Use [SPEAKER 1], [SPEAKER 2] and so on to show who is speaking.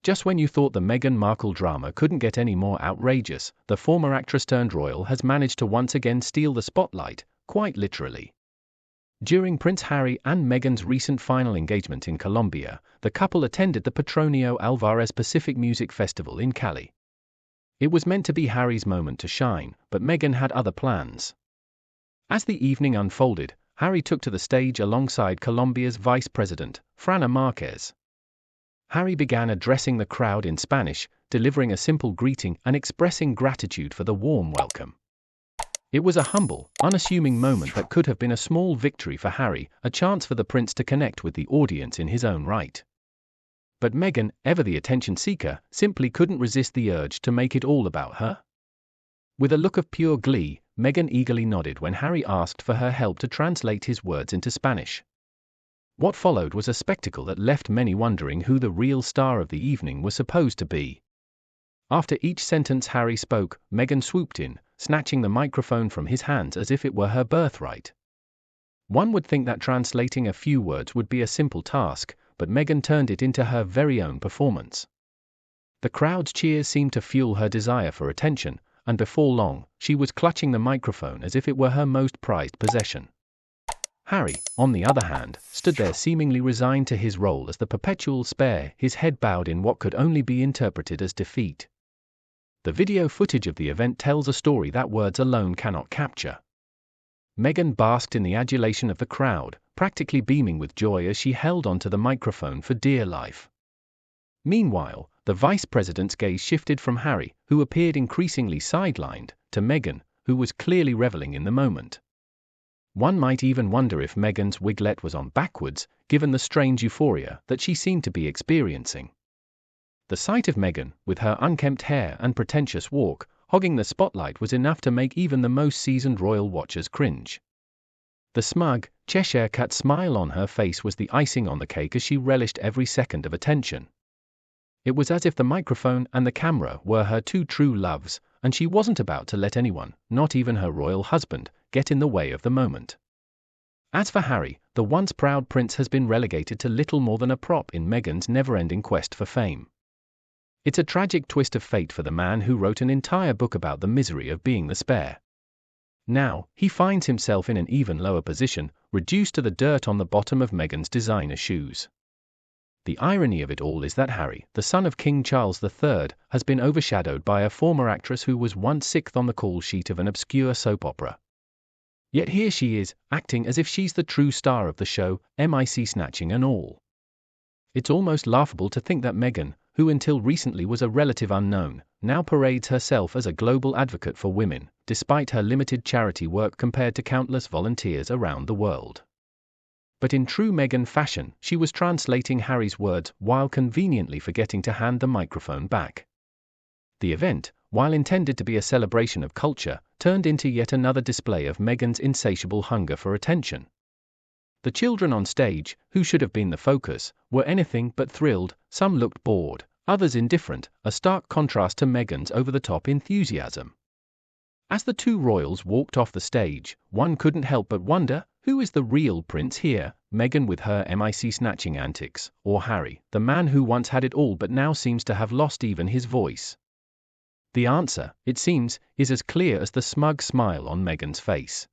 [SPEAKER 1] Just when you thought the Meghan Markle drama couldn't get any more outrageous, the former actress-turned-royal has managed to once again steal the spotlight, quite literally. During Prince Harry and Meghan's recent final engagement in Colombia, the couple attended the Petronio Álvarez Pacific Music Festival in Cali. It was meant to be Harry's moment to shine, but Meghan had other plans. As the evening unfolded, Harry took to the stage alongside Colombia's Vice President, Fran Marquez. Harry began addressing the crowd in Spanish, delivering a simple greeting and expressing gratitude for the warm welcome. It was a humble, unassuming moment that could have been a small victory for Harry, a chance for the prince to connect with the audience in his own right. But Meghan, ever the attention seeker, simply couldn't resist the urge to make it all about her. With a look of pure glee, Meghan eagerly nodded when Harry asked for her help to translate his words into Spanish. What followed was a spectacle that left many wondering who the real star of the evening was supposed to be. After each sentence Harry spoke, Meghan swooped in, snatching the microphone from his hands as if it were her birthright. One would think that translating a few words would be a simple task, but Meghan turned it into her very own performance. The crowd's cheers seemed to fuel her desire for attention, and before long, she was clutching the microphone as if it were her most prized possession. Harry, on the other hand, stood there seemingly resigned to his role as the perpetual spare, his head bowed in what could only be interpreted as defeat. The video footage of the event tells a story that words alone cannot capture. Meghan basked in the adulation of the crowd, practically beaming with joy as she held onto the microphone for dear life. Meanwhile, the vice president's gaze shifted from Harry, who appeared increasingly sidelined, to Meghan, who was clearly reveling in the moment. One might even wonder if Meghan's wiglet was on backwards, given the strange euphoria that she seemed to be experiencing. The sight of Meghan, with her unkempt hair and pretentious walk, hogging the spotlight was enough to make even the most seasoned royal watchers cringe. The smug, Cheshire-cut smile on her face was the icing on the cake as she relished every second of attention. It was as if the microphone and the camera were her two true loves, and she wasn't about to let anyone, not even her royal husband, get in the way of the moment. As for Harry, the once proud prince has been relegated to little more than a prop in Meghan's never-ending quest for fame. It's a tragic twist of fate for the man who wrote an entire book about the misery of being the spare. Now, he finds himself in an even lower position, reduced to the dirt on the bottom of Meghan's designer shoes. The irony of it all is that Harry, the son of King Charles III, has been overshadowed by a former actress who was once sixth on the call sheet of an obscure soap opera. Yet here she is, acting as if she's the true star of the show, mic snatching and all. It's almost laughable to think that Meghan, who until recently was a relative unknown, now parades herself as a global advocate for women, despite her limited charity work compared to countless volunteers around the world. But in true Meghan fashion, she was translating Harry's words while conveniently forgetting to hand the microphone back. The event, while intended to be a celebration of culture, turned into yet another display of Meghan's insatiable hunger for attention. The children on stage, who should have been the focus, were anything but thrilled, some looked bored, others indifferent, a stark contrast to Meghan's over-the-top enthusiasm. As the two royals walked off the stage, one couldn't help but wonder, who is the real prince here, Meghan with her mic-snatching antics, or Harry, the man who once had it all but now seems to have lost even his voice? The answer, it seems, is as clear as the smug smile on Meghan's face.